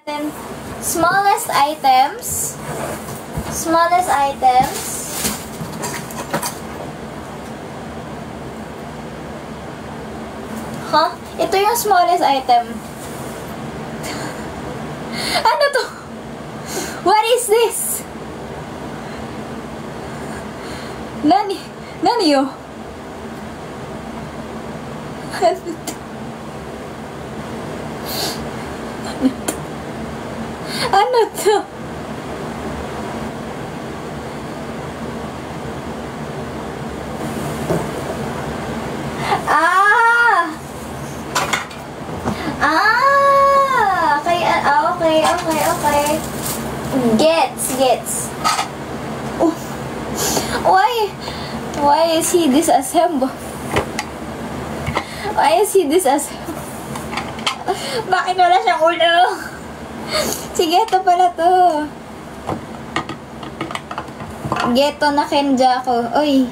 Then, smallest items. Smallest items. Huh? Ito yung smallest item. Ano to? What is this? Nani? Nani yo? Ano to? Ano to? Okay. Gets. Oh. Why is he disassembled? Why is he disassembled? Bakit wala siyang ulo? Sige, ito pala to. Geto na Kenja ko. Uy.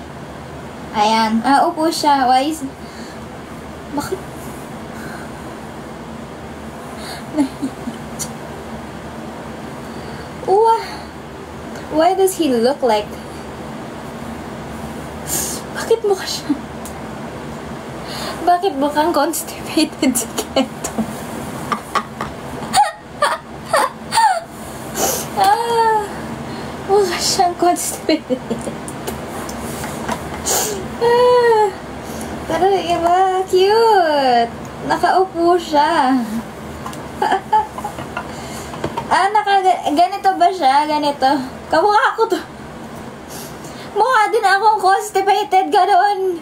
Ayan. Upo siya. Why is... Bakit? Why does he look like... Bakit mukha siya? Bakit mukhang constipated si Geto? Mukha siyang constipated. Pero iba, cute. Nakaupo siya. Ganito ba siya? Ganito. Kamukha ko to. Mukha din akong constipated. Ganoon.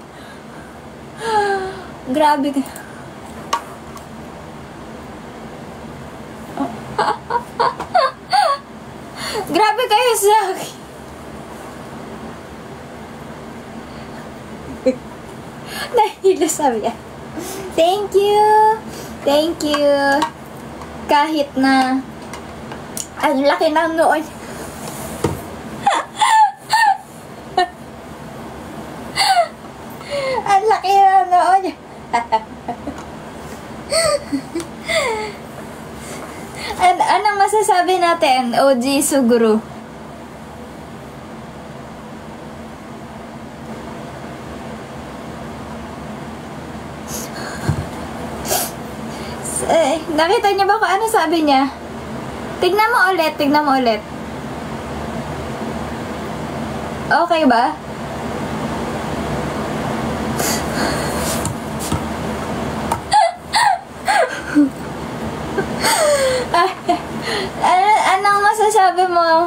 Grabe. Grabe kayo sa akin. Nahilo sabi niya. Thank you. Kahit na ang laki ng noon. Ang laki ng noon. Anong masasabi natin, OG Suguru? Nakita niyo ba kung ano sabi niya? Tignan mo ulit. Okay ba?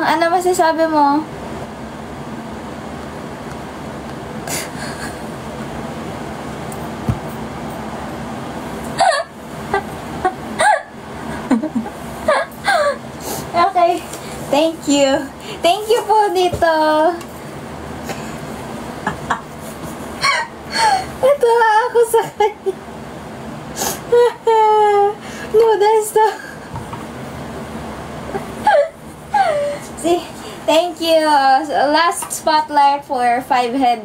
Anong masasabi mo? Okay. Thank you po dito. Ito ako sa kanya. Noodles to. See, thank you. Last spotlight for 5 head.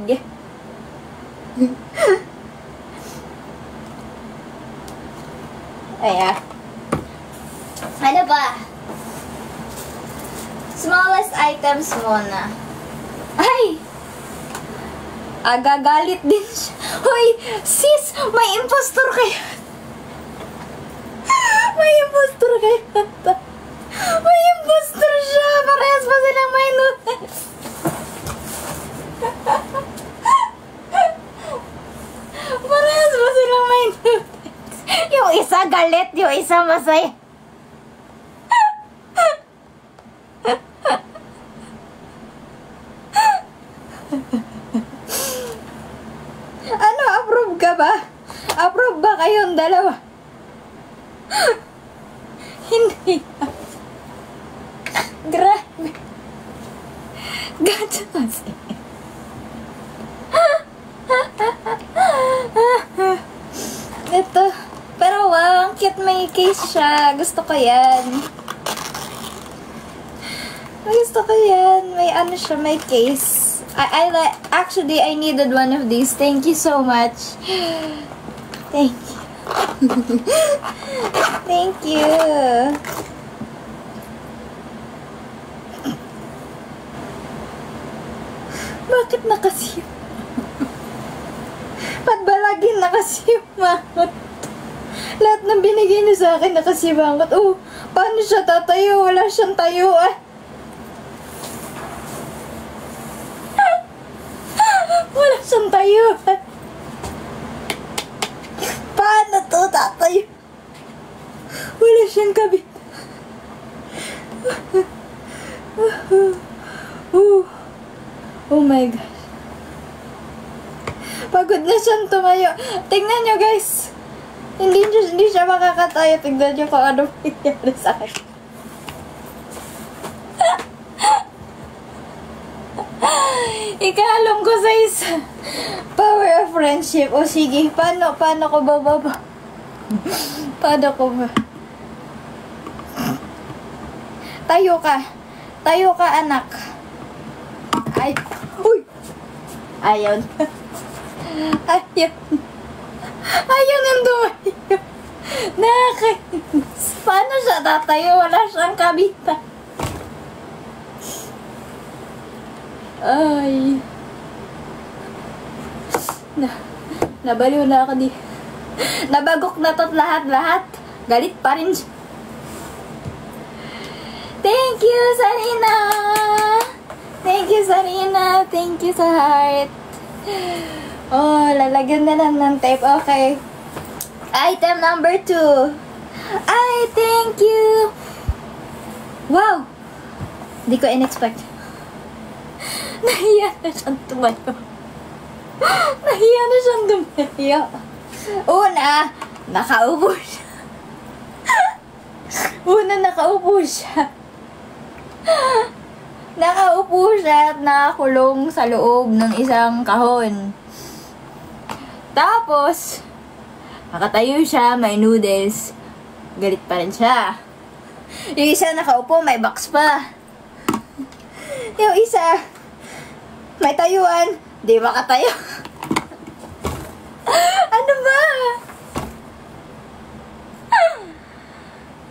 Ayan. Ano ba? Smallest items muna. Ay! Agagalit din siya. Hoy! Sis! May impostor kayo! May impostor siya! Parehas pa silang may noodles! Parehas pa silang may noodles! Yung isa galit, yung isa masaya. Ano, approve ka ba? Approve ba kayong dalawa? Hindi. Grabe. Gato kasi. Ito. Pero wow, ang cute, may case siya. Gusto ko yan. May ano siya, may case. Actually, I needed one of these. Thank you so much. Thank you. Thank you. Bakit na kasi? Patbalagin na kasi bangot. Lahat ng binigay niyo sa akin na kasi bangot. Oh, paano siya tatayo? Wala siyang tayuan. Wala siyang tayuan. Paano to tatayo? Wala siyang kabit. Oh my gosh. Pagod na siyang tumayo. Tingnan nyo guys. Hindi siya makakatayo. Tingnan nyo kung ano nangyari sa akin. Ikalong ko sa isa. Power of friendship. O sige, paano ko bababa? Paano ko ba? Tayo ka. Tayo ka, anak. Ay. Uy! Ayun. Ayun. Ayun ang dumayo. Nakakainis. Paano siya tatayo? Wala siyang kabitan. Ay. Nabaliw na ako di. Nabagok na to't lahat. Galit pa rin siya. Thank you, Sarina! Thank you, Sarina. Thank you sa heart. Oh, lalagyan na lang ng tape. Okay. Item number 2. Ay, thank you. Wow. Hindi ko in-expect. Nahiya na siyang tumayo. Nahiya na siyang tumayo. Una, nakaupo siya. Nakaupo siya at nakakulong sa loob ng isang kahon. Tapos, nakatayo siya, may noodles. Galit pa rin siya. Yung isa nakaupo, may box pa. Yung isa, may tayuan, di makatayo. Ano ba?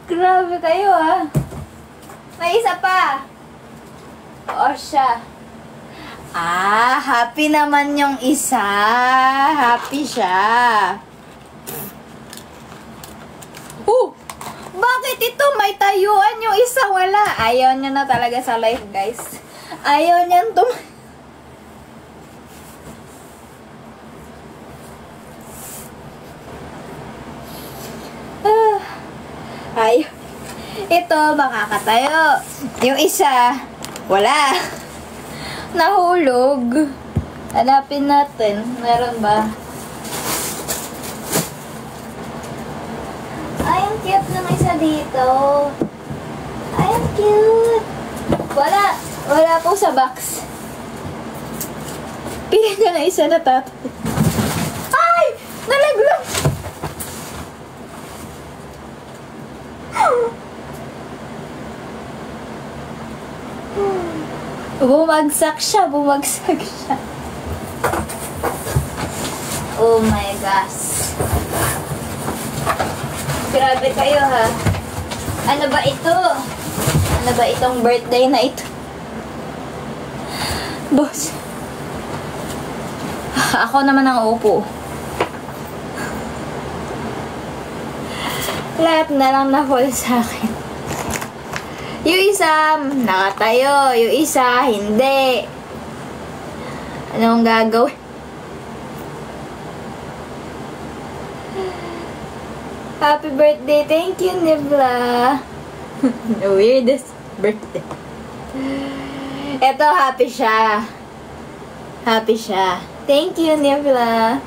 Grabe kayo ah. May isa pa. O siya. Ah, happy naman yung isa. Happy siya. Oh! Bakit ito may tayuan yung isa wala? Ayaw niya na talaga sa life, guys. Ayaw niyan ayaw. Ito, makakatayo. Yung isa, wala. Nahulog. Hanapin natin. Meron ba? Ay, ang cute ng isa dito. Ay, ang cute. Wala. Wala po sa box. Pili niya na isa na tatay. Ay! Nalaglag! Bumagsak siya. Oh my gosh. Grabe kayo ha. Ano ba ito? Ano ba itong birthday na ito? Boss. Ako naman ang upo. Lahat na lang na-fall sa akin. Yung isa, nakatayo. Yung isa, hindi. Anong gagawin? Happy birthday. Thank you, Nibla. The weirdest birthday. Eto, happy siya. Happy siya. Thank you, Nibla.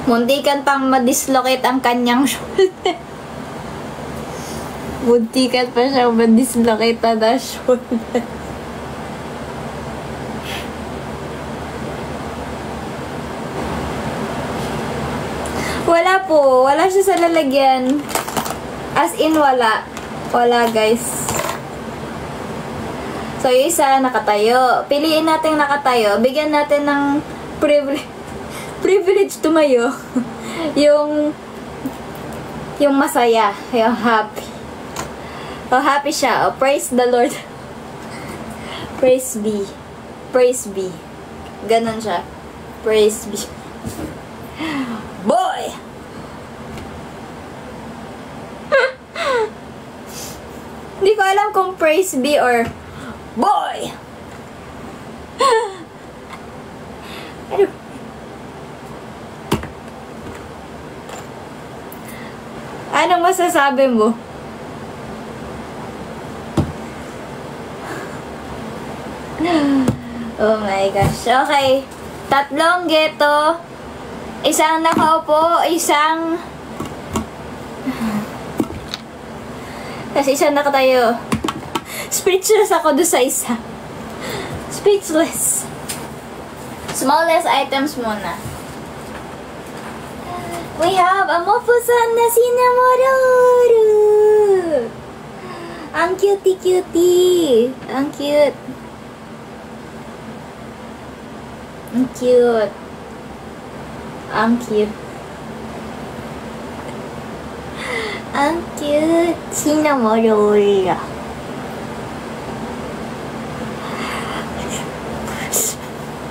Muntikan pang ma-dislocate ang kanyang shoulder. Muntikan pa siya ma-dislocate na shoulder. Wala po. Wala siya sa lalagyan. As in, wala. Wala, guys. So, yung isa, nakatayo. Piliin natin nakatayo. Bigyan natin ng privilege tumayo. yung masaya. Yung happy. Oh, happy siya. Oh, praise the Lord. Praise be. Praise be. Ganon siya. Praise be. Boy! Hindi ko alam kung praise be or boy! Ano? Anong masasabi mo? Oh my gosh. Okay. 3 geto. Isang nakaupo. Isang... Tapos isang nakatayo. Speechless ako doon sa isa. Speechless. Smallest items muna. We have a Mofusan na Cinnamororu. Ang cutie-cutie. Ang cute. Ang cute. Ang cute. Ang cute. Cinnamororu.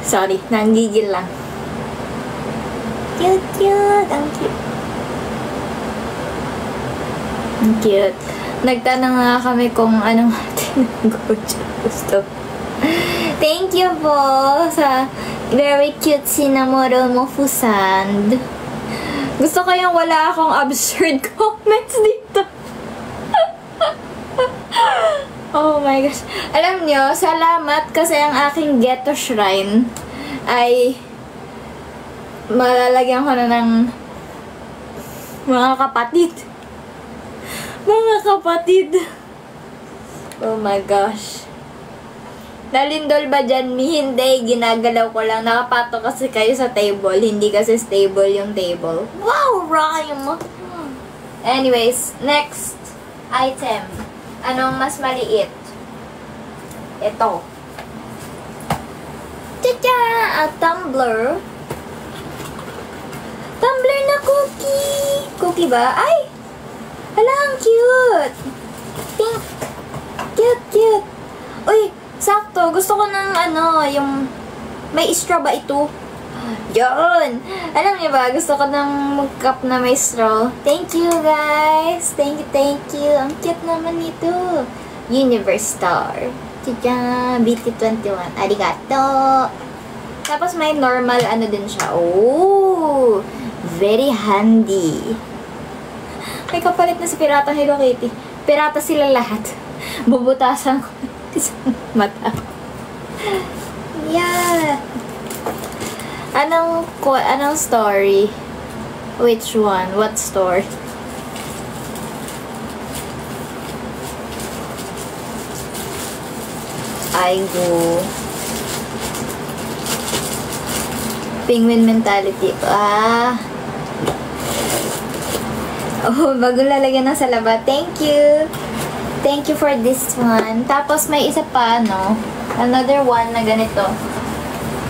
Sorry, nanggigil lang. Cute, cute. Ang cute. Ang cute. Nagtanong nga kami kung anong ating gusto. Thank you po sa very cute Cinnamororu Mofusan. Gusto ko yung wala akong absurd comments dito. Oh my gosh. Alam nyo, salamat kasi ang aking Geto Shrine ay malalagyan ko na ng mga kapatid. Mga kapatid. Oh my gosh. Nalindol ba dyan, Mi? Hindi. Ginagalaw ko lang. Nakapato kasi kayo sa table. Hindi kasi stable yung table. Wow, rhyme! Anyways, next item. Anong mas maliit? Ito. Tcha-cha! A tumbler. Tumbler na cookie! Cookie ba? Ay! Hala, ang cute! Pink! Cute, cute! Uy! Sakto, gusto ko ng yung may straw ba ito? Yun! Alam niyo ba, gusto ko ng cup na may straw. Thank you, guys! Thank you, thank you! Ang cute naman nito! Universe Star. Tcha! BT21. Arigato! Tapos may normal din siya. Oh! Very handy. May kapalit na si Piratang Hello Kitty. Pirata sila lahat. Bubutasan ko isang mata. Yeah. Anong story? Which one? What story? I go. Penguin mentality. Ah. Oh, bagong lalagyan ng salaba. Thank you. Thank you for this one. Tapos may isa pa, another one na ganito.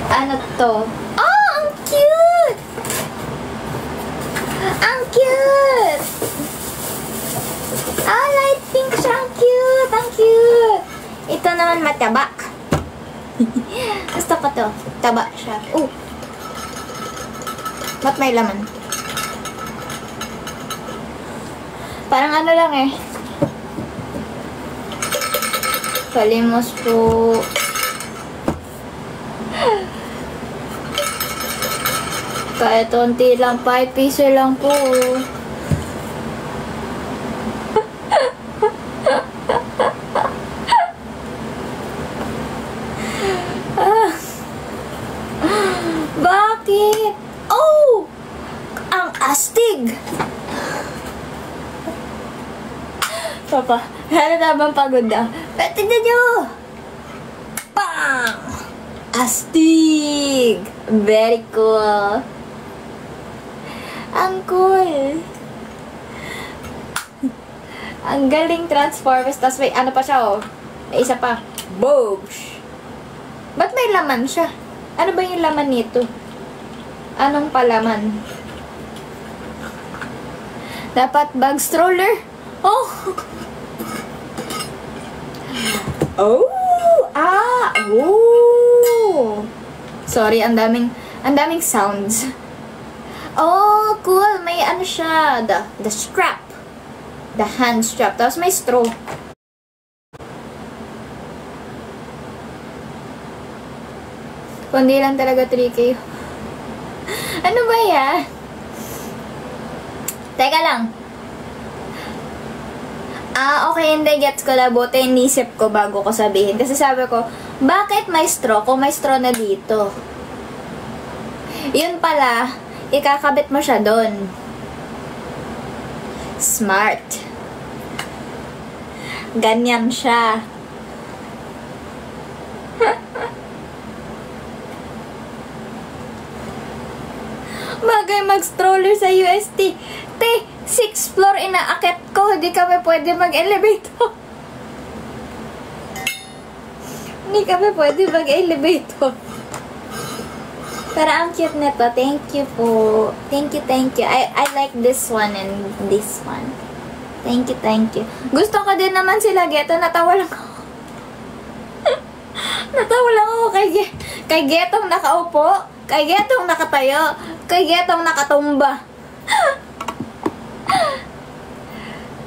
Ano to? Oh, ang cute! Ang cute! Ah, light pink siya. Ang cute! Ang cute! Ito naman matabak. Gusto ko to. Taba siya. Oh! Ba't may laman? Parang lang eh. Kalimos po. Kahit unti lang, 5 piso lang po. Bakit? Oh! Ang astig! Papa, halata bang pagod na? Tignan nyo! Bang! Astig! Very cool. Ang cool. Ang galing Transformers. Tapos may pa siya, May isa pa. Boobs! Ba't may laman siya? Ano ba yung laman nito? Anong palaman? Dapat bag stroller? Oh! Oh! Ah! Oh! Sorry, ang daming sounds. Oh, cool. May ano siya. The strap. The hand strap. Tapos may straw. Kundi lang talaga 3K. Ano ba yan? Teka lang. Ah, okay, hindi. Gets ko na. Buti inisip ko bago ko sabihin. Kasi sabi ko, bakit may straw kung may straw na dito? Yun pala, ikakabit mo siya doon. Smart. Ganyan siya. Bagay mag-stroller sa UST. Te, 6th floor inaakit ko. Hindi kami pwede mag-elevator. Hindi kami pwede mag-elevator. Pero ang cute nito. Thank you po. Thank you. I like this one and this one. Thank you. Gusto ko din naman sila Geto. Natawa lang ako. Natawa lang ako kay Getong nakaupo. Kay Getong nakatayo. Kay Getong nakatumba.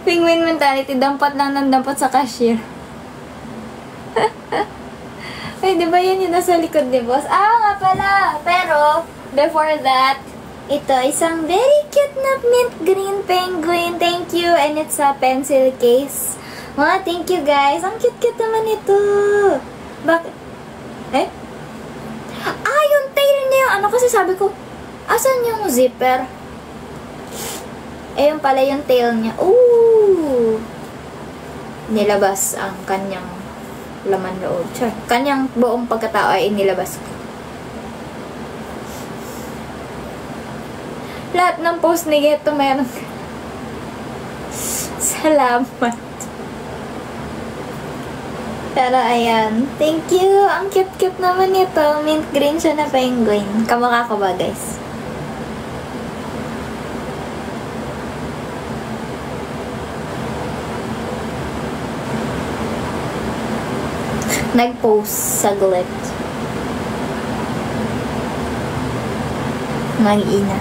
Penguin mentality. Dampat lang ng dampat sa cashier. Ay, di ba yan yung nasa likod ni boss? Ah, nga pala. Pero, before that, ito, isang very cute na mint green penguin. Thank you. And it's a pencil case. Thank you guys. Ang cute-cute naman ito. Bakit? Eh? Ah, yung tail niya. Ano kasi sabi ko, asan yung zipper? Eh, yung pala yung tail niya. Ooh! Nilabas ang kanyang laman loob. Sure. Kanyang buong pagkatao ay inilabas ko. Lahat ng post ni Geto meron. Salamat. Pero ayan. Thank you. Ang cute-cute naman ito. Mint green siya na penguin. Kamukha ko ba, guys? Nag-post saglit. Mag-ina.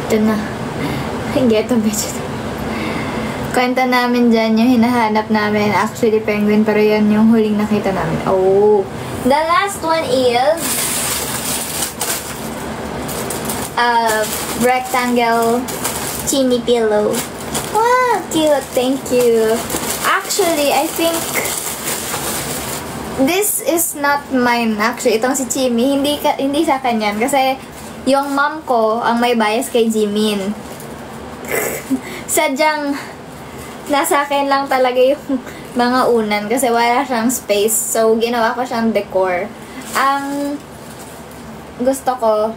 Ito na. Geto bitch. Kwenta namin dyan yung hinahanap namin. Actually, penguin. Pero yan yung huling nakita namin. Oh. The last one is rectangle chini pillow. Wow, cute. Thank you. Actually, I think this is not mine. Actually, itong si Chimi, hindi sa kanyan. Kasi yung mom ko ang may bias kay Jimin. Sadyang nasa akin lang talaga yung mga unan kasi wala siyang space. So, ginawa ko siyang decor. Ang gusto ko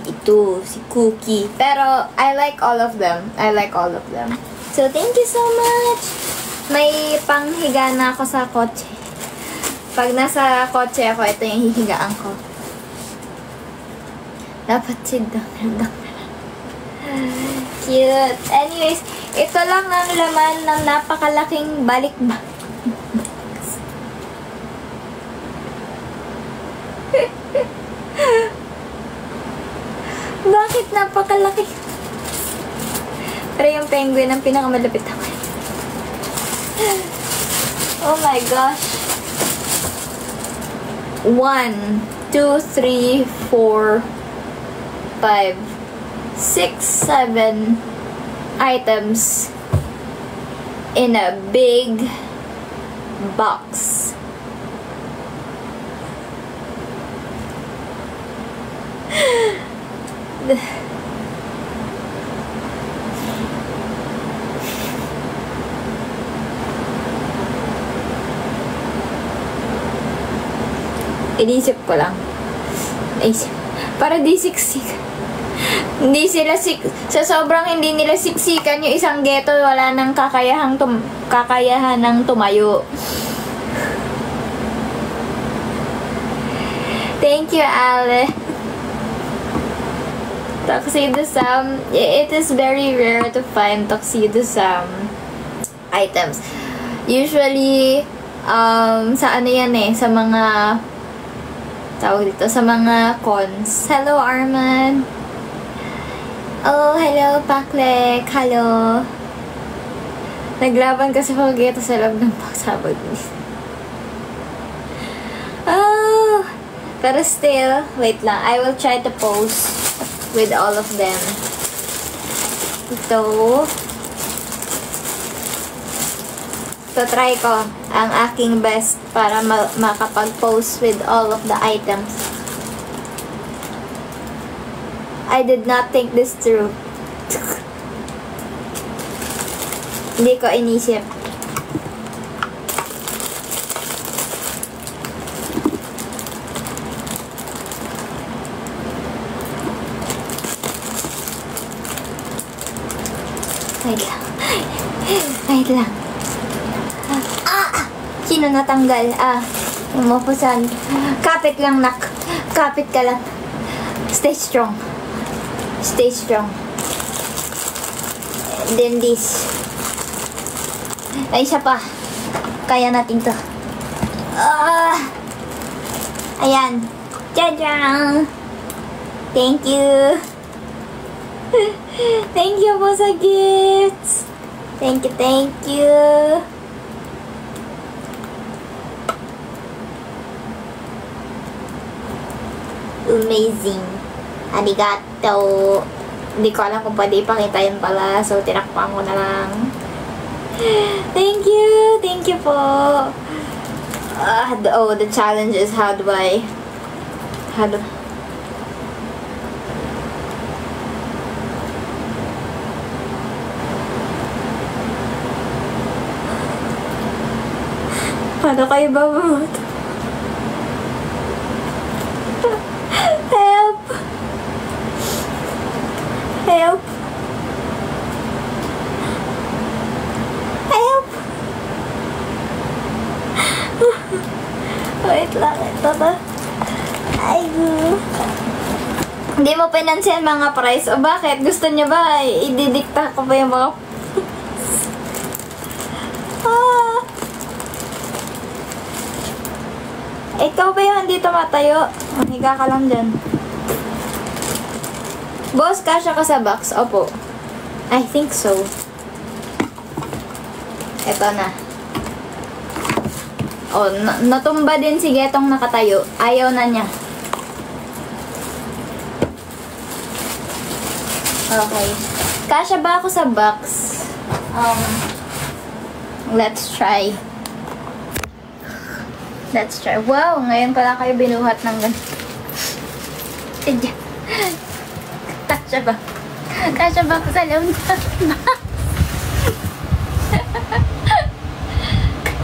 ito, si Cookie. Pero, I like all of them. So, thank you so much! May panghiga na ako sa kotse. Pag nasa kotse ako, ito yung hihigaan ko. Dapat sit down. Cute! Anyways, ito lang ang laman ng napakalaking balikbak. Bakit napakalaki? Pero yung penguin ang pinakamalapit ako. Oh my gosh. 1, 2, 3, 4, 5, 6, 7 items in a big box. Inisip ko lang. Para di siksik. Hindi sila sa sobrang hindi nila siksikan yung isang Geto, wala nang kakayahan ng tumayo. Thank you, Ale. Tuxedo Sam, it is very rare to find Tuxedo Sam items. Usually, sa ano yan eh, sa mga, tawag dito, sa mga cons. Hello, Arman. Oh, hello, Paklek. Hello. Naglaban kasi ako dito sa loob ng pagsabog. Oh, pero still, wait lang. I will try to post with all of them. Ito. So, try ko ang aking best para makapag-post with all of the items. I did not think this through. Hindi ko inisip. Wait lang. Wait lang. Sino natanggal? Umupusan. Kapit lang, nak. Kapit ka lang. Stay strong. Stay strong. Then this. Ay, isa pa. Kaya natin to. Ayan. Tadang! Thank you. Thank you po sa gifts. Thank you, thank you. Amazing. Arigato. Hindi ko alam kung pwede ipakita yun pala. So, tinakpan ko na lang. Thank you. Thank you po. The challenge is how do paano kayo babamot? Help! Help! Help! Wait lang, ito ba? Ay, hindi mo pinansin mga price. O bakit? Gusto niyo ba? Ididikta ko ba yung mga ikaw ba yung hindi tumatayo? Higa ka lang dyan. Boss, kasya ka sa box? Opo. I think so. Ito na. Oh, natumba din si Getong nakatayo. Ayaw na niya. Okay. Kasya ba ako sa box? Let's try. Let's try. Wow! Ngayon pala kayo binuhat ng ganito. Kasya ba? Kasya ba ako sa loob ng box?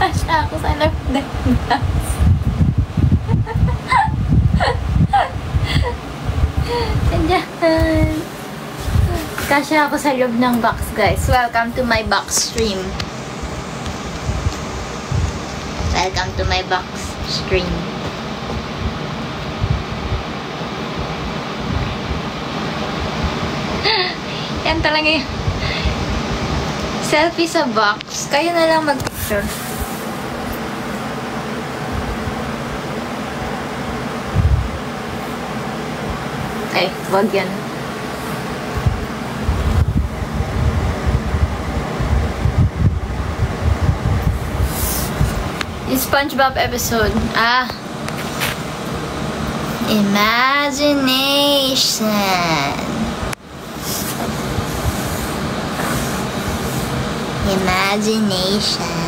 Kasya ako sa loob ng box. Kasya ako sa loob ng box, guys. Welcome to my box stream. Welcome to my box stream. Yan talaga yun. Selfie sa box. Kayo na lang mag-picture. Ay, wag yan. SpongeBob episode. Imagination. Imagination.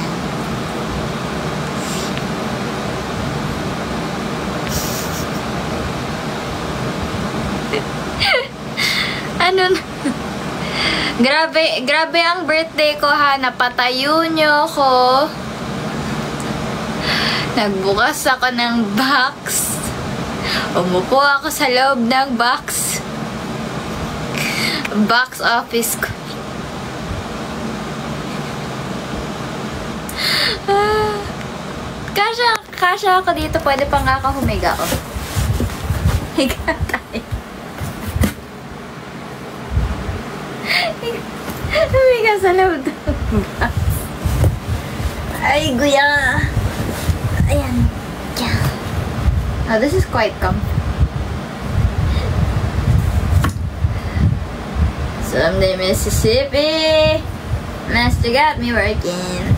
Ano na? Grabe ang birthday ko ha. Napatayo nyo ko. Nagbukas ako ng box. Umupo ako sa loob ng box. Box office ko. Kasya ako dito. Pwede pa nga ako humiga ko. Higa tayo. nga sa loob. Ay, guya. Ayan. Yeah. Oh, this is quite comfy. Someday, Mississippi. Master got me working.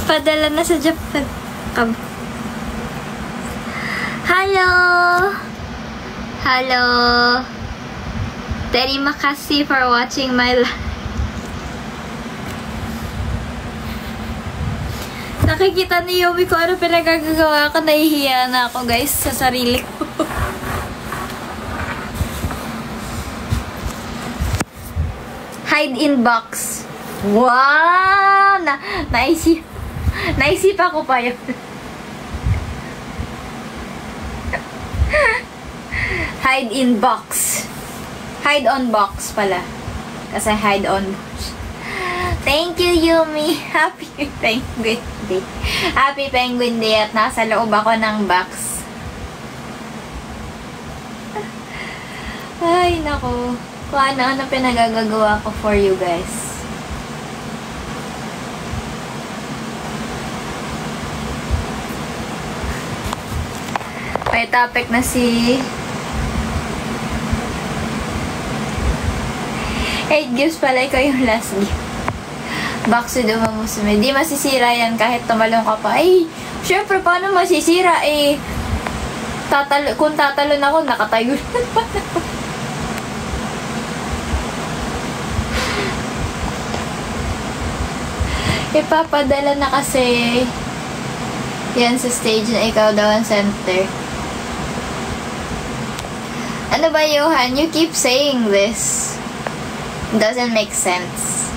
Padala na sa Japan. Hello! Hello! Terima kasih for watching my live. Nakikita ni Yumi ko ano pinagagawa ko. Nahihiya na ako guys sa sarili ko. Hide in box. Wow! Naisipa ko pa yun. Hide in box. Hide on box pala. Kasi hide on box. Thank you, Yumi. Happy Penguin Day. Happy Penguin Day at nasa loob ako ng box. Ay, nako. Kung ano-ano pinagagagawa ko for you guys. May topic na si 8 gifts pala, ikaw yung last gift. Bakso Dumamusume. Di masisira yan kahit tumalong ka pa. Ay, syempre, paano masisira? Eh, kung tatalon ako, nakatayo na. Ipapadala na kasi yan sa stage na ikaw daw ang center. Ano ba, Johan? You keep saying this. Doesn't make sense.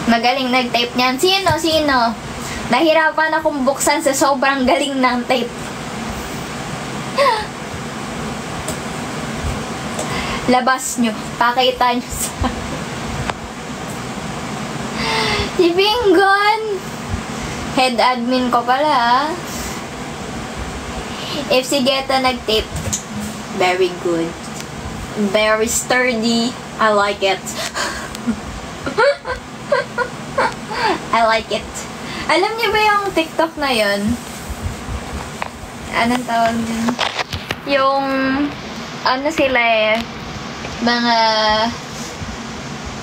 Magaling nag-tape niyan. Sino? Nahirapan akong buksan sa sobrang galing ng tape. Labas nyo. Pakita nyo sa... Si Bingon! Head admin ko pala. If si Geta nag-tape, very good. Very sturdy. I like it. I like it. Alam niyo ba yung TikTok na yun? Anong tawag yun? Yung... Ano sila eh?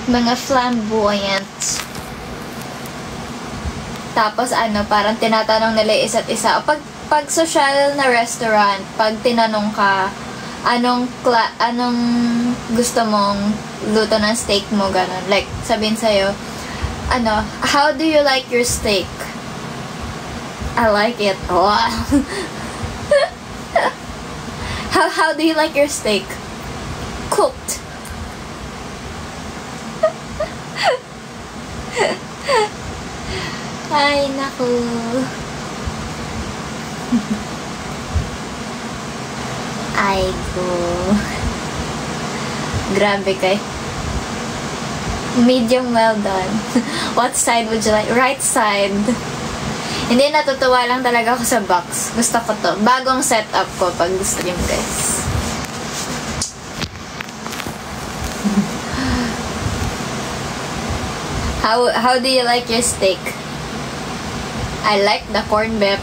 Mga flamboyant. Tapos ano, parang tinatanong nila isa't isa. Pag social na restaurant, pag tinanong ka, anong gusto mong luto ng steak mo, ganun. Like, sabihin sa'yo, ano, how do you like your steak? I like it. Oh. How do you like your steak? Cooked. Ay, naku. Ay, go. Grabe kay. Medium well done. What side would you like? Right side. Hindi, natutuwa lang talaga ako sa box. Gusto ko to. Bagong setup ko pag gusto niyo, guys. How do you like your steak? I like the corned beef.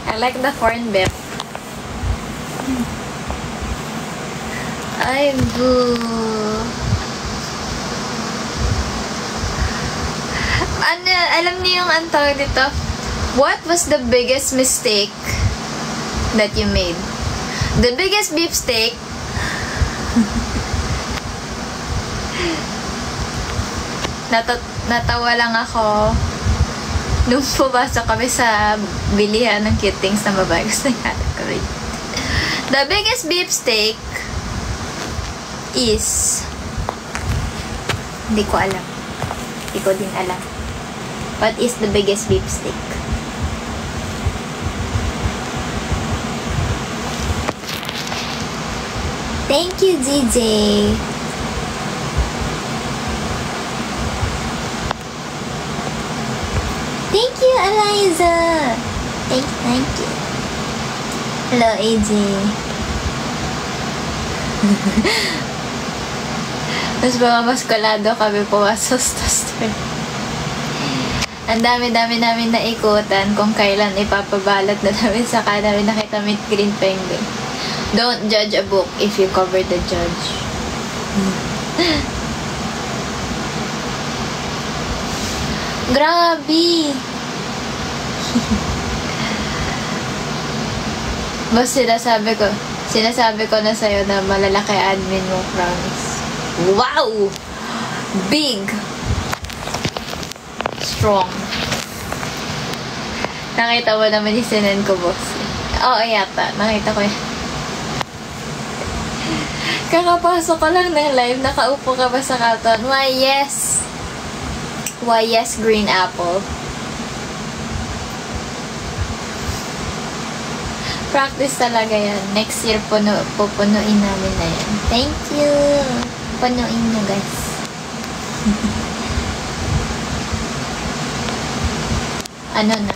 I like the corned beef. Ay, boo. Ano, alam niyo yung antawag dito? What was the biggest mistake that you made? The biggest beef steak. Natawa lang ako nung pumasok kami sa bilihan ng cute things na babae. Gusto niya ko rin. The biggest beef steak is... Hindi ko alam. Hindi ko din alam. What is the biggest beef steak? Thank you, DJ. Thank you, Thank you. Hello, AJ. Mas mga maskulado kami pumasok sa store. Ang dami-dami namin naikutan kung kailan ipapabalot na namin sa namin nakita Meet Green Penguin. Don't judge a book if you cover the judge. Grabe! Boss, sinasabi ko na sa'yo na malalaki admin mo, promise. Wow! Big! Strong. Nakita mo naman yung sinend ko, boss. Oo, yata. Nakita ko yan. Kakapasok ko lang ng live, nakaupo ka ba sa karton? Why, yes! Why, yes, green apple. Practice talaga yan. Next year, pupunuin namin na yan. Thank you! Punuin nyo, guys. Ano na?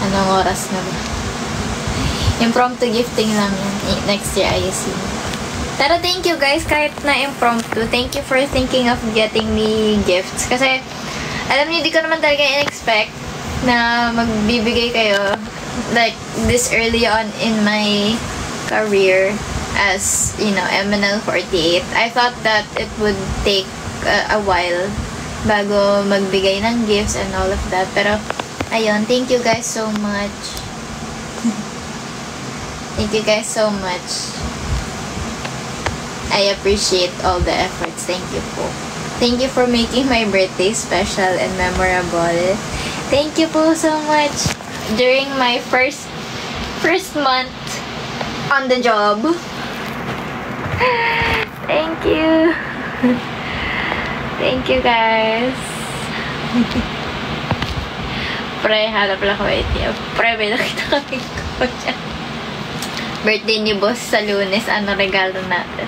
Anong oras na ba? Impromptu gifting lang yan. Next year, ayusin. Pero thank you guys, kahit na impromptu. Thank you for thinking of getting me gifts. Kasi, alam niyo, di ko naman talaga in-expect na magbibigay kayo like this early on in my career as, you know, MNL48. I thought that it would take a while bago magbigay ng gifts and all of that. Pero, ayun, thank you guys so much. Thank you guys so much. I appreciate all the efforts. Thank you po. Thank you for making my birthday special and memorable. Thank you po so much. During my first month on the job. Thank you. Thank you guys. Pre, hanap lang ko ATM. Pre, may nakita kami ko dyan. Birthday ni boss sa Lunes. Ano regalo natin?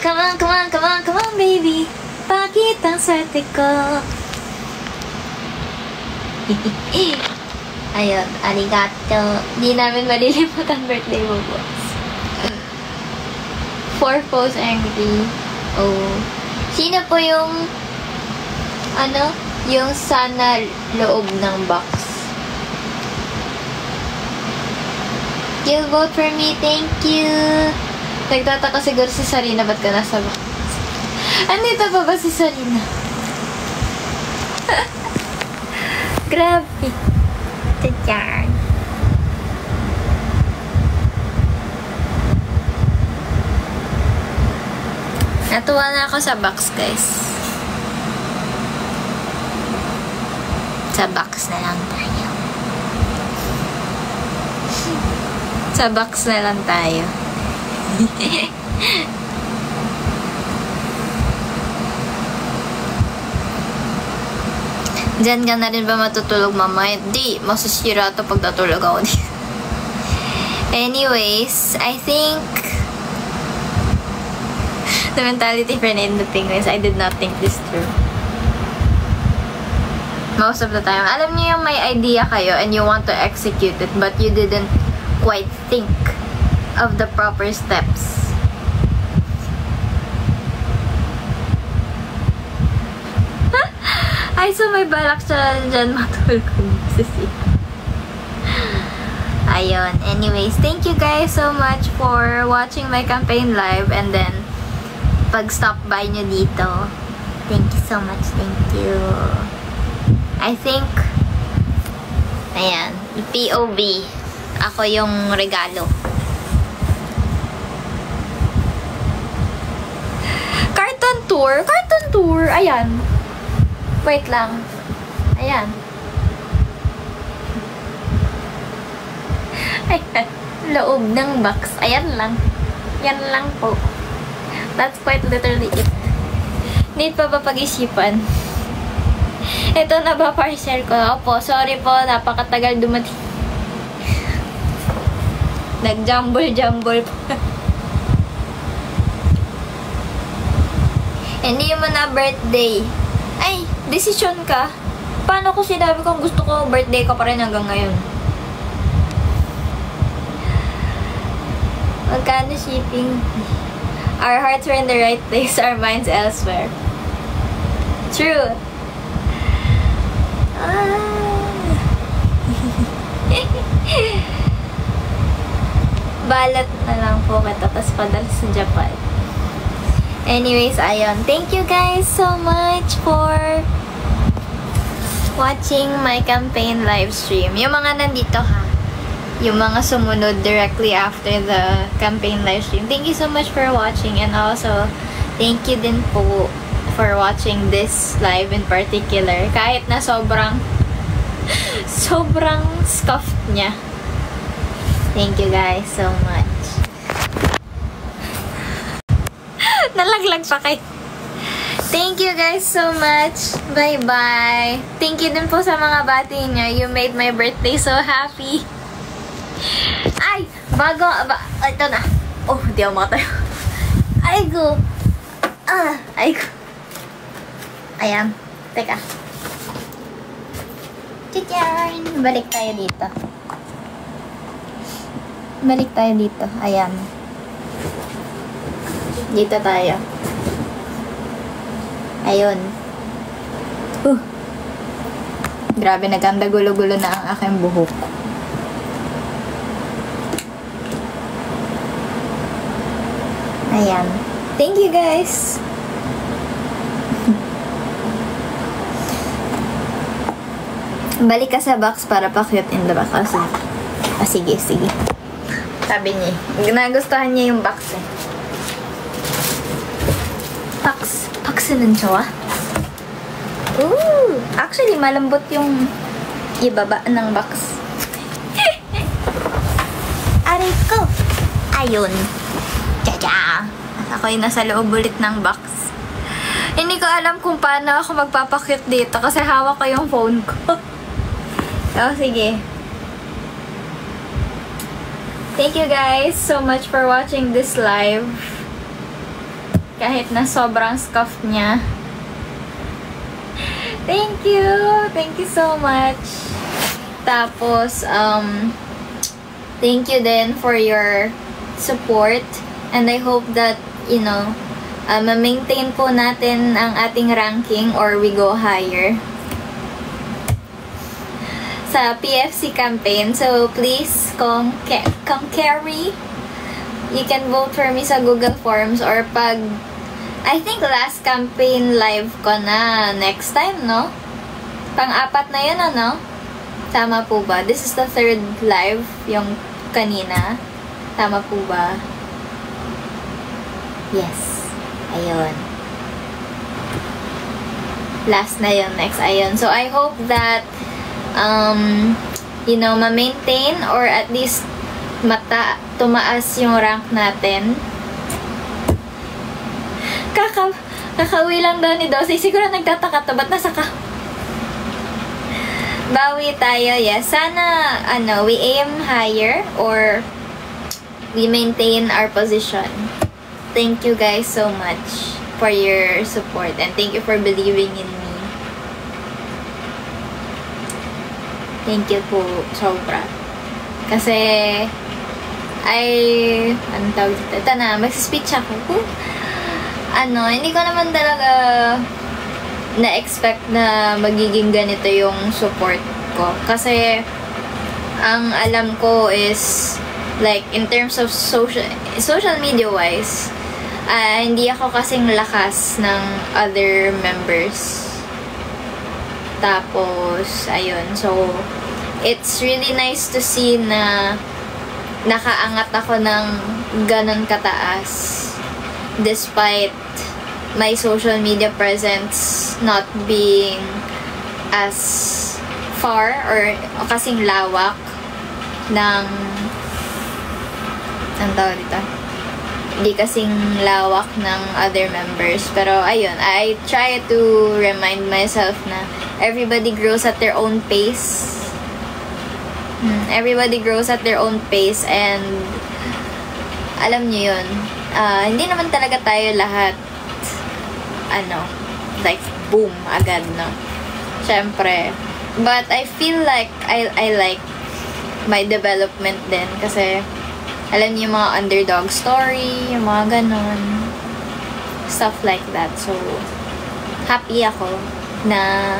Come on, come on, come on, come on, baby. Bakit ang swerte ko? Ayun, arigato. Di namin malilimutan birthday mo, boss. 4 posts angry. Oh. Sino po yung ano? Yung sana loob ng box. You vote for me, thank you. Nagtataka siguro si Sarina, ba't ka nasa box? Andito pa ba si Sarina? Grabe. Tadyan. Natuwa na ako sa box, guys. Sa box na lang tayo. Sa box na lang tayo. Diyan ka na rin ba matutulog, mama? Di, masasira ito pag natulog ako dito. Anyways, I think the mentality for the penguins, I did not think this through. Most of the time. Alam niyo yung may idea kayo and you want to execute it but you didn't quite think of the proper steps. Ay, so may balak siya dyan matulog. Ayun. Anyways, thank you guys so much for watching my campaign live and then pag-stop by nyo dito. Thank you so much. Thank you. I think ayan, POV. Ako yung regalo. Carton tour. Carton tour. Ayan. Wait lang. Ayan. Ayan. Loob ng box. Ayan lang. Yan lang po. That's quite literally it. Need pa ba pag-isipan? Ito na ba parcel ko? Opo, sorry po. Napakatagal dumating. Nag-jumble-jumble po. Hindi mo na birthday. Ay, desisyon ka. Paano ko sinabi kung gusto ko birthday ka pa rin hanggang ngayon? Magkano shipping? Our hearts are in the right place, our minds elsewhere. True. Balat na lang po kita, tapos padala sa Japan. Anyways, ayun. Thank you guys so much for watching my campaign live stream. Yung mga nandito ha. Yung mga sumunod directly after the campaign live stream. Thank you so much for watching, and also thank you din po for watching this live in particular. Kahit na sobrang scuffed niya. Thank you guys so much. Nalaglag pa kay. Thank you guys so much. Bye-bye. Thank you din po sa mga bati niya. You made my birthday so happy. Ay! Ito na. Oh, di ako makatayo. Aygo! Aygo. Ayan. Teka. Tiyarn! Balik tayo dito. Ayan. Dito tayo. Ayun. Grabe, naganda gulo-gulo na ang aking buhok. Ayan. Thank you guys! Balik ka sa box para pa-cute in the box. Sige. Sabi niya. Nagustuhan niya yung box eh. Box nun siya. Ooh! Actually, malambot yung ibaba ng box. Aray ko! Ayun. Tcha-tcha! Ako yung nasa loob ulit ng box. Hindi ko alam kung paano ako magpapakit dito kasi hawak ko yung phone ko. So, sige. Thank you guys so much for watching this live. Kahit na sobrang scuffed niya. Thank you! Thank you so much. Tapos, thank you din for your support. And I hope that, you know, ma-maintain po natin ang ating ranking or we go higher sa PFC campaign. So, please, kung carry, you can vote for me sa Google Forms or pag, I think last campaign live ko na next time, no? Pang-apat na yun, ano? Tama po ba? This is the third live, yung kanina. Tama po ba? Yes. Ayun. Last na yun, next. Ayun. So, I hope that you know, ma-maintain or at least tumaas yung rank natin. Kakauwi lang daw ni Dosey. Siguro nagtataka to. Ba't nasa ka? Bawi tayo, yes. Sana, we aim higher or we maintain our position. Thank you guys so much for your support and thank you for believing in me. Thank you po, sobra. Kasi, anong tawag dito? Ito na, mag-speech ako. Hindi ko naman talaga na-expect na magiging ganito yung support ko. Kasi, ang alam ko is, like, in terms of social media-wise, hindi ako kasing lakas ng other members. Tapos, ayun. So, it's really nice to see na nakaangat ako ng ganon kataas despite my social media presence not being as far or kasing lawak ng ang tawag dito? Hindi kasing lawak ng other members. Pero, ayun, I try to remind myself na everybody grows at their own pace. Everybody grows at their own pace and alam nyo yun, hindi naman talaga tayo lahat like boom, agad, no? Syempre. But I feel like I like my development din kasi alam niyo yung mga underdog story, yung mga ganon. Stuff like that. So, happy ako na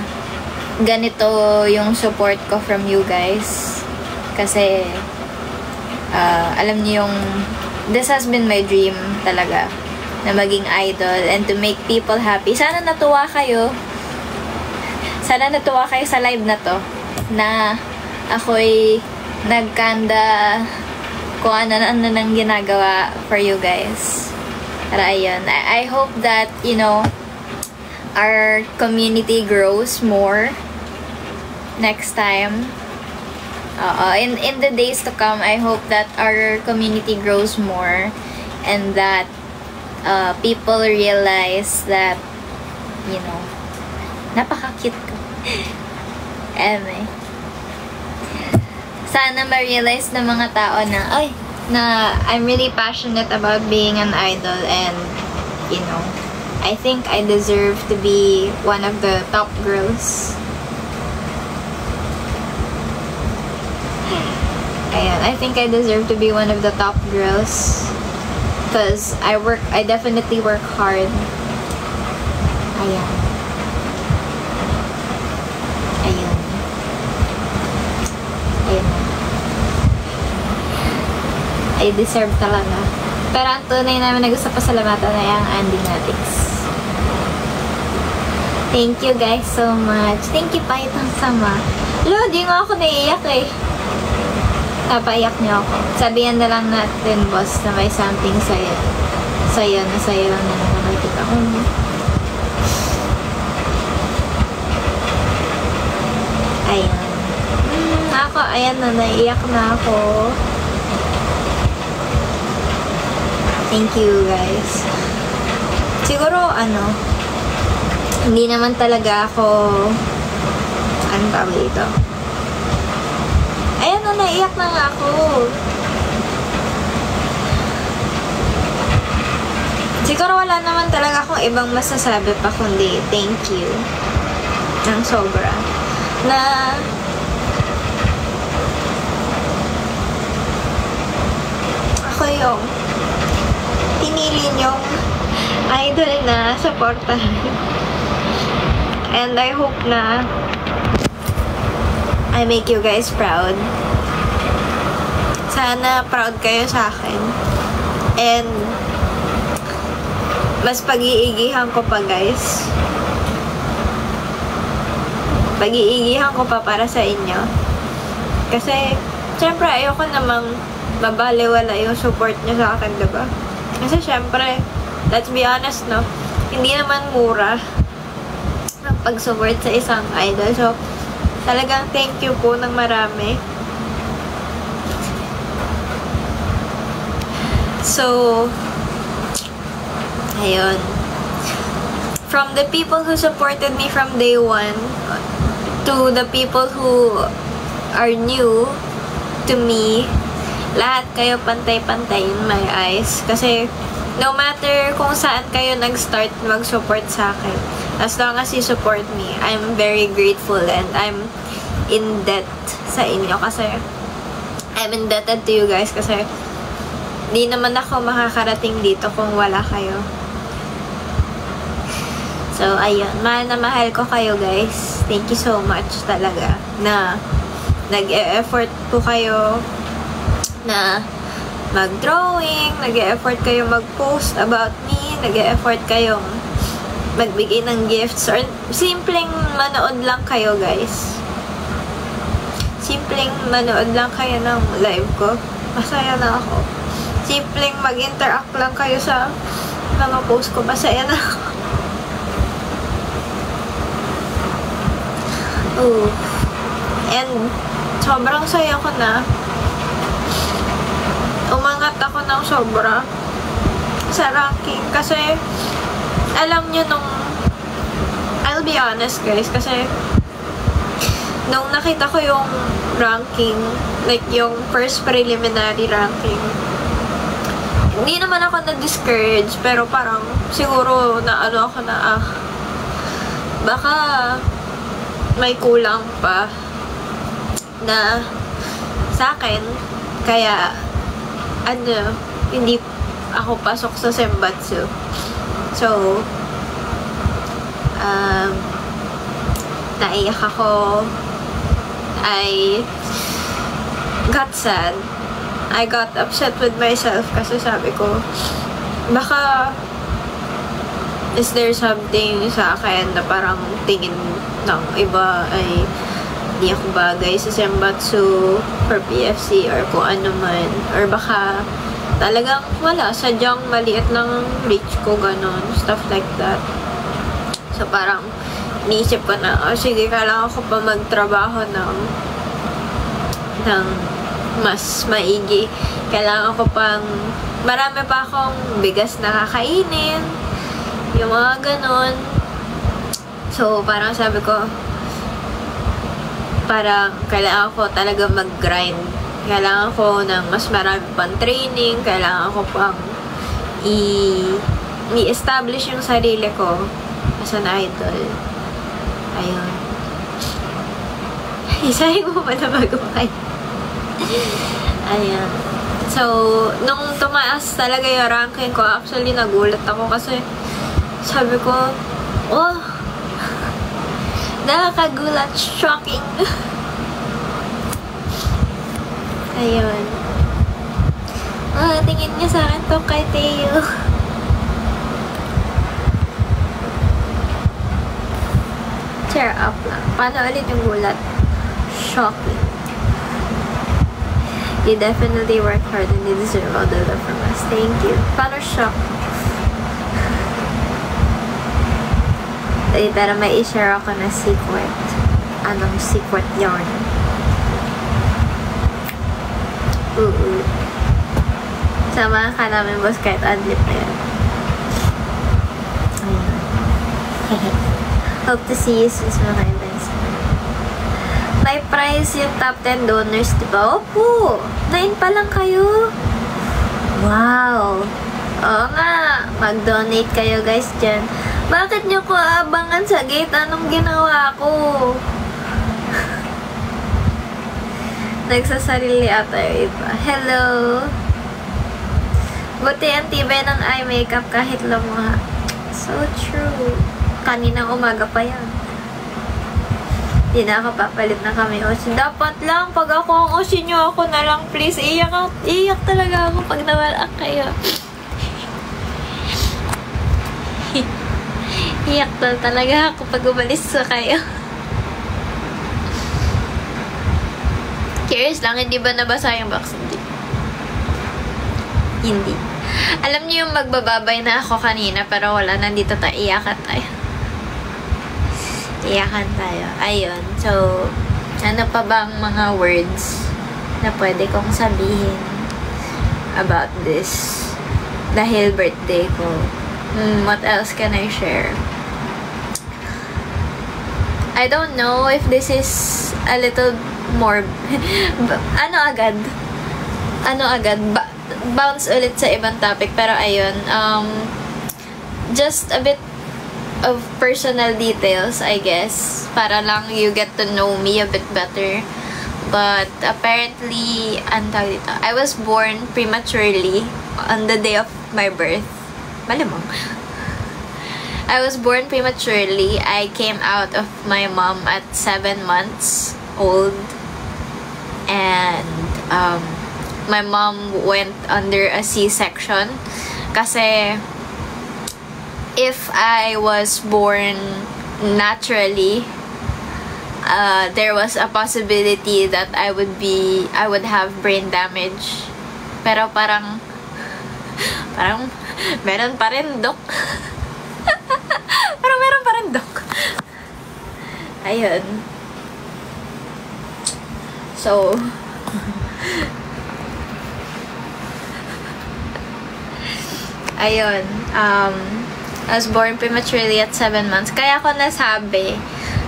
ganito yung support ko from you guys. Kasi, alam niyo yung, this has been my dream talaga, na maging idol and to make people happy. Sana natuwa kayo. Sana natuwa kayo sa live na to, na ako'y nagkanda kung ano nang ginagawa for you guys. Para ayun, I hope that, you know, our community grows more next time. In the days to come, I hope that our community grows more and that people realize that, you know, napaka-cute ko. Anyway. Sana ma-realize ng mga tao na I'm really passionate about being an idol and, you know, I think I deserve to be one of the top girls. Ayan, I think I deserve to be one of the top girls. Because I definitely work hard. Ayan. Ayan. Ayan. I deserve talaga. Pero ang tunay namin na gusto pasalamatan ay ang Andy Natics. Thank you guys so much. Thank you, Paitang Sama. Lo, di nga ako naiiyak eh. Napaiyak niyo ako. Sabihan na lang natin, boss, na may something sa'yo. Sa'yo na sa'yo lang na nakikita ko. Ayan. Ako, ayan na, naiiyak na ako. Thank you, guys. Siguro, hindi naman talaga ako, anong tawag dito? Ayan na, naiyak na nga ako. Siguro wala naman talaga akong ibang masasabi pa kundi thank you. Nang sobra. Na ako yung pinili niyong idol na supportahan. And I hope na I make you guys proud. Sana proud kayo sa akin. And mas pag-iigihan ko pa, guys. Pag-iigihan ko pa para sa inyo. Kasi, syempre, ayoko namang mabaliwala yung support nyo sa akin, diba? Kasi, syempre, let's be honest, no? Hindi naman mura ang pag-support sa isang idol. So, talagang thank you po ng marami. So, ayun. From the people who supported me from day one to the people who are new to me, lahat kayo pantay-pantay in my eyes. Kasi, no matter kung saan kayo nag-start mag-support sa akin, as long as you support me, I'm very grateful and I'm in debt sa inyo kasi I'm indebted to you guys kasi di naman ako makakarating dito kung wala kayo. So, ayun. Mahal na mahal ko kayo, guys. Thank you so much talaga na nag-e-effort po kayo na mag-drawing, nag-e-effort kayo mag-post about me, nag-e-effort kayong magbigay ng gifts or simpleng manood lang kayo, guys. Simpleng manood lang kayo ng live ko. Masaya na ako. Simpleng mag-interact lang kayo sa mga post ko. Masaya na ako. Oh. And sobrang saya ko na. Umangat ako ng sobra sa ranking. Kasi alam nyo nung I'll be honest, guys, kasi nung nakita ko yung ranking, like yung first preliminary ranking, hindi naman ako na-discourage, pero parang siguro na ano ako na baka may kulang pa na sa akin, kaya hindi ako pasok sa Senbatsu. So, naiyak ako. I got sad. I got upset with myself kasi sabi ko, baka is there something sa akin na parang tingin ng iba ay di ako bagay sa Senbatsu or PFC or kung ano man. Or baka talagang wala, sadyang maliit lang reach ko, ganon. Stuff like that. So parang niisip ko na, oh sige, kailangan ko pa magtrabaho ng mas maigi. Kailangan ko pang, marami pa akong bigas na kakainin. Yung mga ganon. So, parang sabi ko, parang kailangan ko talaga mag-grind. Kailangan ko ng mas marami pang training. Kailangan ko pang i-establish yung sarili ko as an idol. Ayun. Isahin mo ba na bago kayo? Ayan. So, nung tumaas talaga yung ranking ko, actually nagulat ako kasi sabi ko, oh, nakakagulat, shocking. Ayun. Tingin niya sa akin to kay Teo. Cheer up lang. Paano ulit yung gulat? Shocking. You definitely work hard and you deserve all the love from us. Thank you. Paano shock? Pero may i-share ako na secret. Anong secret yarn? Samahan ka namin, boss, kahit adlip na yan. Hope to see you soon sa mga events. May prize yung top 10 donors, diba? Opo! 9 pa lang kayo. Wow! Oo nga, mag-donate kayo guys dyan. Bakit nyo ko abangan sa gate? Anong ginawa ko? Nagsasarili ata yung iba. Hello! Buti ang tibay ng eye makeup kahit lumuha. So true. Kaninang umaga pa yan. Hindi na ako papalit na kami Oshi. Dapat lang, pag ako ang Oshi nyo, ako na lang, please. Iyak talaga ako pag nawala kayo. Iyak talaga ako pag umalis sa kayo. Curious lang, hindi ba nabasa yung box? Hindi. Alam niyo yung magbababay na ako kanina, pero wala, nandito tayo. Iyakan tayo. Iyakan tayo. Ayun. So, ano pa bang mga words na pwede kong sabihin about this? Dahil birthday ko. What else can I share? I don't know if this is a little more... bounce ulit sa ibang topic. Pero ayun, just a bit of personal details, I guess, para lang you get to know me a bit better. But apparently, I was born prematurely on the day of my birth. Malamang. I was born prematurely. I came out of my mom at 7 months old. And my mom went under a C-section. Kasi if I was born naturally, there was a possibility that I would have brain damage. Pero parang meron pa rin, Dok. Parang meron pa rin, Dok. Ayun. So, ayun. I was born prematurely at 7 months. Kaya ako nasabi,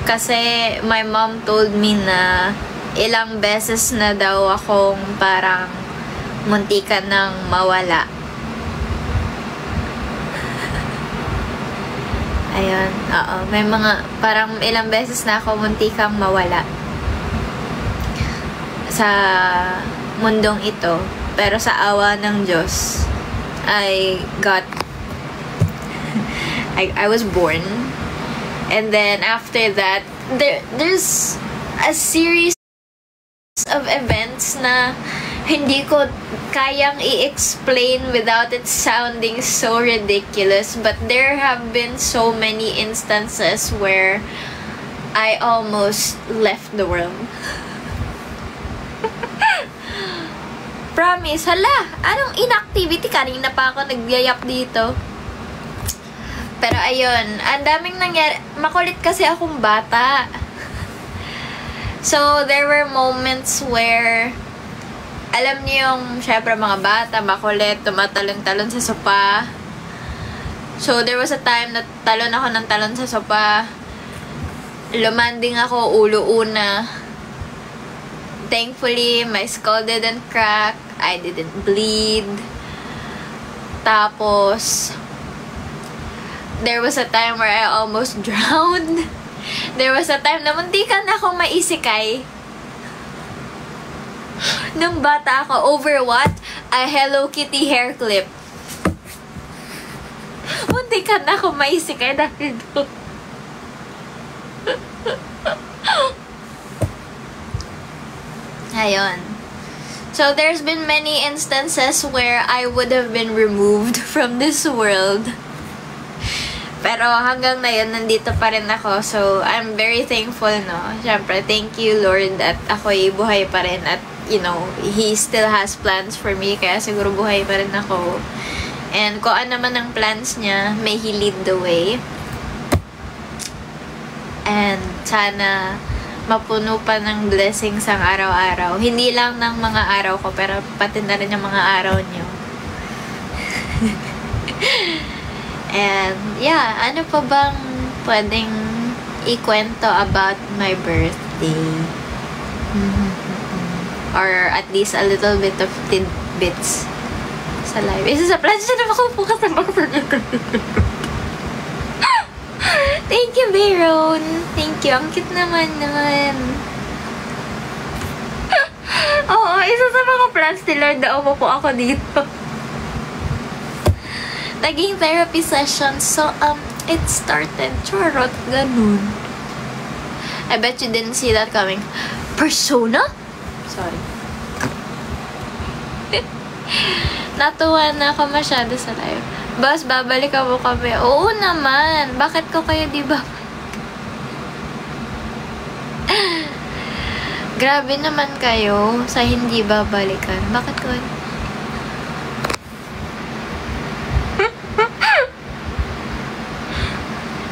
kasi my mom told me na ilang beses na daw akong parang muntikan ng mawala. Ayun, oo. May mga, parang ilang beses na ako muntikang mawala sa mundong ito. Pero sa awa ng Diyos, I was born. And then after that, there's a series of events na hindi ko kayang i-explain without it sounding so ridiculous. But there have been so many instances where I almost left the world. Promise. Hala, anong inactivity? Kanina pa ako nagyayap dito. Pero ayun, ang daming nangyari. Makulit kasi akong bata. So, there were moments where, alam niyo yung, syempre mga bata, makulit, tumatalon-talon sa sopa. So, there was a time na talon ako ng talon sa sopa. Lumanding ako, ulo una. Thankfully, my skull didn't crack. I didn't bleed. Tapos, there was a time where I almost drowned. There was a time na muntikan akong maisikay. Nung bata ako, over what? A Hello Kitty hair clip. Muntikan akong maisikay dahil doon. Ayun. So, there's been many instances where I would have been removed from this world. Pero hanggang na yun, nandito pa rin ako. So, I'm very thankful, no? Siyempre, thank you, Lord, at ako'y buhay pa rin. At, you know, He still has plans for me. Kaya siguro buhay pa rin ako. And kung ano man ang plans niya, may He lead the way. And sana mapuno pa ng blessings ang araw-araw. Hindi lang ng mga araw ko, pero pati na rin yung mga araw niyo. And, yeah, ano pa bang pwedeng ikwento about my birthday? Or at least a little bit of tidbits sa live. Isa sa plan siya na makupukas ng Thank you, Bayron. Thank you. Ang cute naman. Oo, isa sa mga plans ni Lord na umupo ako dito. Naging therapy session. So, it started. Charot. Ganun. I bet you didn't see that coming. Persona? Sorry. Natuwa na ako masyado sa live. Boss, babalik mo kami. Oo naman. Bakit ko kayo di ba? Grabe naman kayo sa hindi babalikan. Bakit ko?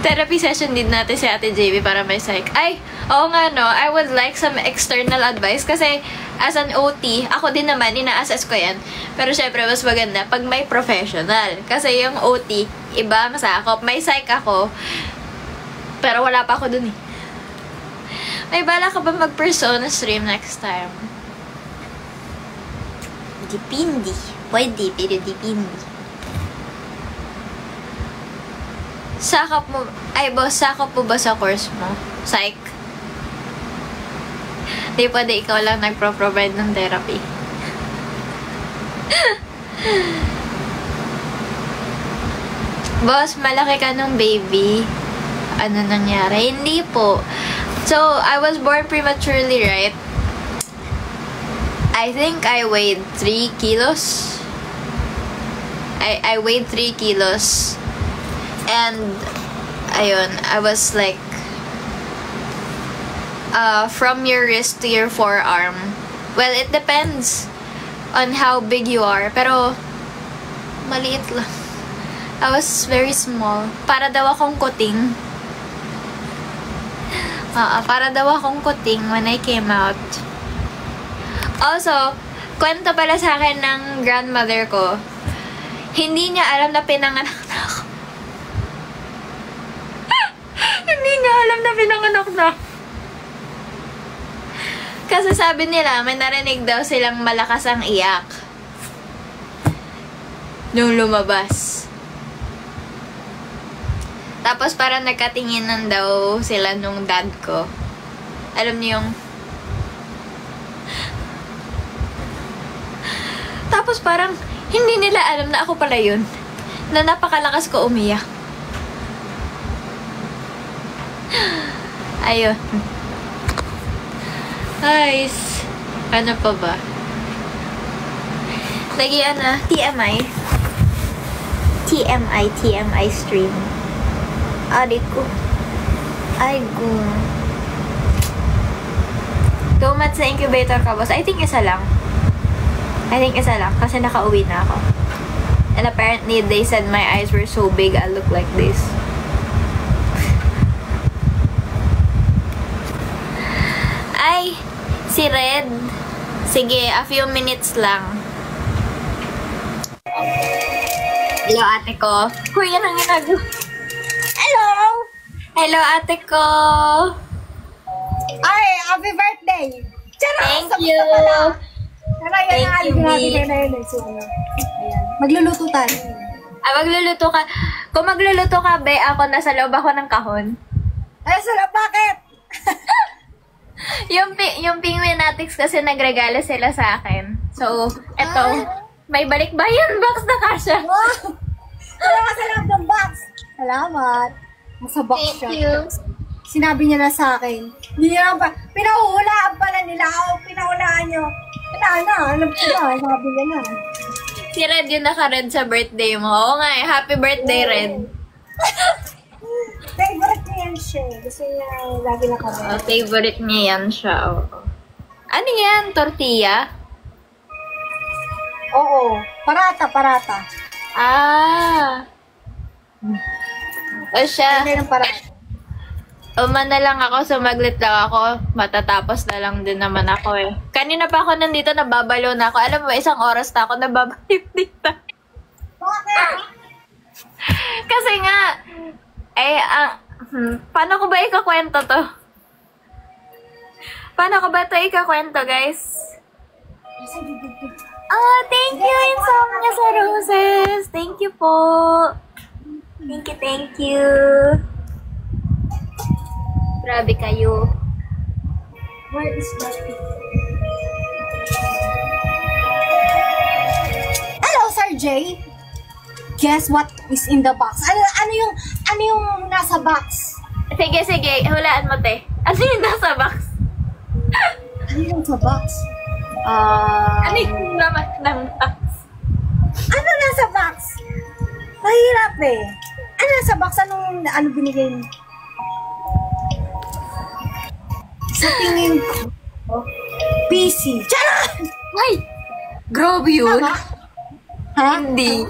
Therapy session din natin si Ate JB para may psych. Ay, oo nga no, I would like some external advice kasi as an OT, ako din naman, ina-assess ko yan. Pero syempre, mas maganda pag may professional. Kasi yung OT, iba masakop. May psych ako, pero wala pa ako dun eh. May bala ka ba mag-persona stream next time? Dipindi. Pwede, pero dipindi. Sakop mo, ay boss, sakop mo ba sa course mo? Psych? Di pwede ikaw lang nagpro-provide ng therapy. Boss, malaki ka nung baby. Ano nangyari? Hindi po. So, I was born prematurely, right? I think I weighed 3 kilos. I weighed 3 kilos. And, ayun, I was like, from your wrist to your forearm. Well, it depends on how big you are. Pero, maliit lang. I was very small. Para daw akong kuting. Para daw akong kuting when I came out. Also, kwento pala sa akin ng grandmother ko, hindi niya alam na pinanganak na ako. Hindi niya alam na pinanganak na. Kasi sabi nila, may narinig daw silang malakas ang iyak nung lumabas. Tapos parang nagkatinginan daw sila nung dad ko. Alam niyo yung... Tapos parang, hindi nila alam na ako pala yun. Na napakalakas ko umiyak. Ayun. Guys, ano pa ba? Lagyan na, TMI stream. Adik ko. Ay, go. 2 months sa incubator ka, boss? I think isa lang. Kasi nakauwi na ako. And apparently, they said my eyes were so big, I look like this. Ay, si Red. Sige, a few minutes lang. Hello, ate ko. Hoy, yan ang ginagawa. Hello! Hello, ate ko. Ay, happy birthday! Thank you. Thank you, Ayan. Magluluto tayo. Magluluto ka. Kung magluluto ka, be, ako nasa loob ako ng kahon. Ay, sarap, bakit? Yung Penguinatics kasi nagregalo sila sa akin. So, eto. May balikbayan box na kasha. Wow! Salamat sa loob ng box. Salamat. Nasa box siya. Thank you. Sinabi niya na sa akin. Hindi niya pa. Pinahuhulaan pala nila. Pinahulaan niyo. Alam ko na. Sabi niya na. Si Red yung naka-red sa birthday mo. Oo nga eh. Happy birthday, Red. Favorite niya yan siya. Gusto niya lagi naka-red. Favorite niya yan siya. Oo. Ano yan? Tortilla? Oo. Parata. Ah. O siya. Hindi ng parata. Umana lang ako, sumaglit lang ako. Matatapos na lang din naman ako eh. Kanina pa ako nandito, nababalo na ako. Alam mo, 1 oras na ako nababalik dito. Bakit? Kasi nga, paano ko ba ikakwento to? Paano ko ba ito ikakwento, guys? Oh, thank you, Insomnia sa roses. Thank you po. Thank you. Grabe kayo. Where is that? Hello, Sir J. Guess what is in the box? Ano yung nasa box? Sige. Hulaan mo, te. Ano yung nasa box? Ano yung sa box? Ano yung laman ng box? Ano nasa box? Mahirap eh. Ano nasa box? Ano binigay mo? Sa tingin ko, PC. Tiyan! Ay! Grabe yun. Tama? Ha? Hindi.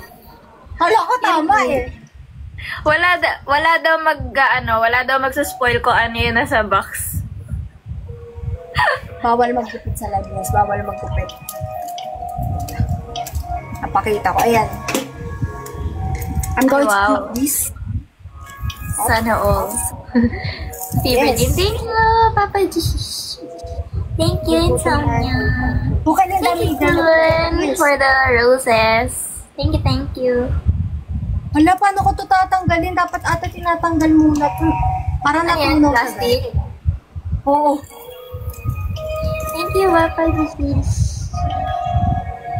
Hala ko tama eh. Wala daw magsa-spoil ko ano yun nasa box. Bawal magkupit sa labas. Bawal magkupit. Napakita ko. Ayan. I'm going to put this. Sana all. Favorite Yes. game. Thank you, Papa G. Thank you, Insomnia. Bukan yung Thank you, dami. for the roses. Thank you. Hala, paano ko ito tatanggalin? Dapat ata tinatanggal muna ito. Para Ayan, natunaw siya. plastic. Oo. Thank you, Papa G.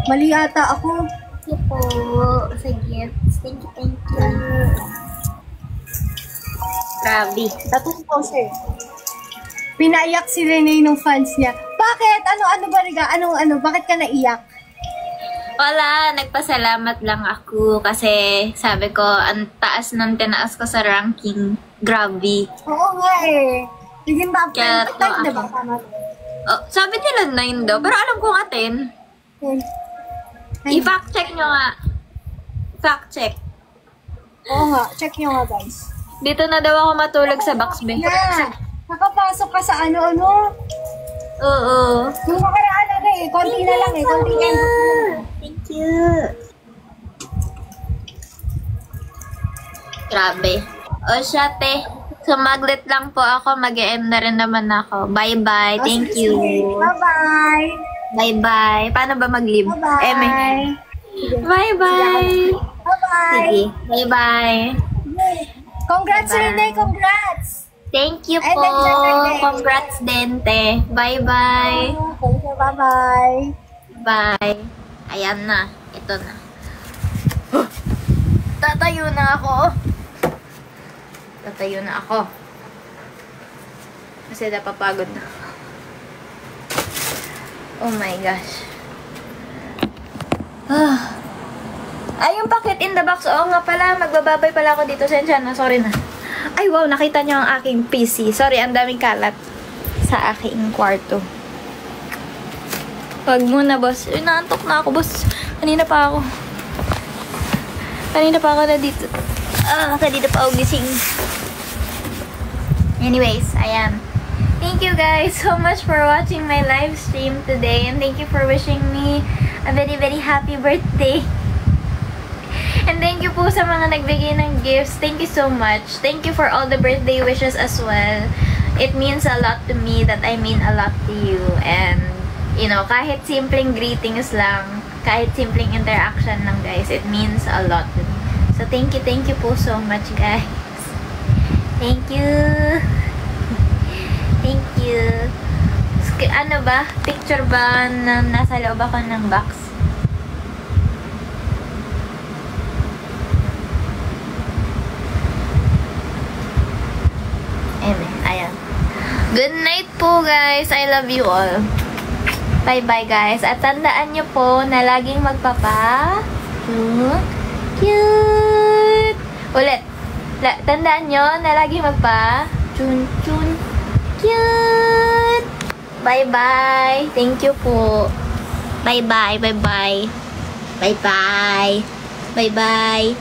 Mali ata ako. Thank you po sa gifts. Thank you. Grabe. Natutuwa siya eh. Pinaiyak si Rene nung fans niya. Bakit? Ano ba, Riga? Bakit ka naiyak? Wala, nagpasalamat lang ako kasi sabi ko, ang taas ng tinaas ko sa ranking. Grabe. Oo nga eh. Bigyan ba? Kaya to Type na ba? ako. Oh, sabi nila 9 daw, pero alam ko nga 10. I-fact check nyo nga. Fact check. Oo nga. Check nyo nga guys. Dito na daw ako matulog sa box bay. Yeah. Nakapasok ka sa ano. Oo. Yung makaraan eh. Konti na lang eh. Konti na lang. Thank you. Grabe. O siya, te. Sumaglit lang po ako. Mag-e-end na rin naman ako. Bye-bye. Thank you. Bye-bye. Bye-bye. Paano ba mag-leave? Bye-bye. Bye-bye. Bye-bye. Sige. Bye-bye. Congrats, Rene. Congrats. Thank you Ay, po. thank you. Congrats din, te. Bye-bye. Thank you. Bye-bye. Bye. Ayan na. Ito na. Tatayo na ako. Tatayo na ako. Kasi napapagod na. Oh my gosh. Ay, yung packet in the box. Oo nga pala, magbababay pala ako dito. Sensya na, sorry na. Ay, wow, nakita niyo ang aking PC. Sorry, ang daming kalat sa aking kwarto. Wag muna, boss. Uy, naantok na ako, boss. Kanina pa ako na dito. Kanina pa ako gising. Anyways, ayan. Thank you guys so much for watching my live stream today. And thank you for wishing me a very, very happy birthday. And thank you po sa mga nagbigay ng gifts. Thank you so much. Thank you for all the birthday wishes as well. It means a lot to me that I mean a lot to you. And, you know, kahit simpleng greetings lang, kahit simpleng interaction lang guys, it means a lot to me. So, thank you po so much guys. Thank you. Thank you. Ano ba? Picture ba na nasa loob ako ng box? Ayan. Good night po guys. I love you all. Bye-bye guys. At tandaan nyo po na laging magpapa cute. Ulit. Tandaan nyo na laging magpa cute. Bye-bye. Thank you po. Bye-bye. Bye-bye. Bye-bye. Bye-bye.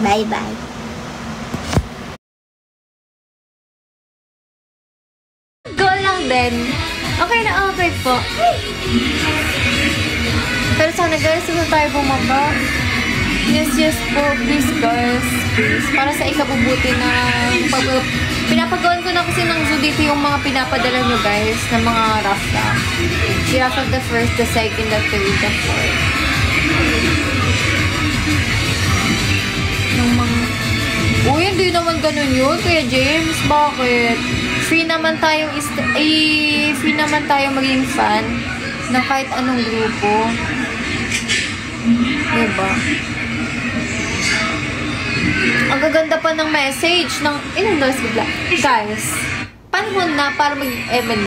Bye-bye. Go lang din. Okay na okay po. Pero sana guys, huwag tayo bumaba. Yes po. Please guys. Please. Para sa ikabubuti na pinapagawan ko na kasi ng zoo dito yung mga pinapadala nyo guys na mga Rafa. Si Rafa the first, the second, the third, the fourth. Uy, hindi naman ganun yun, Kuya James. Bakit? Free naman tayong maging fan ng kahit anong grupo. Diba? Ang gaganda pa ng message ng ilang dollars bigla. Guys, panahon na para mag-event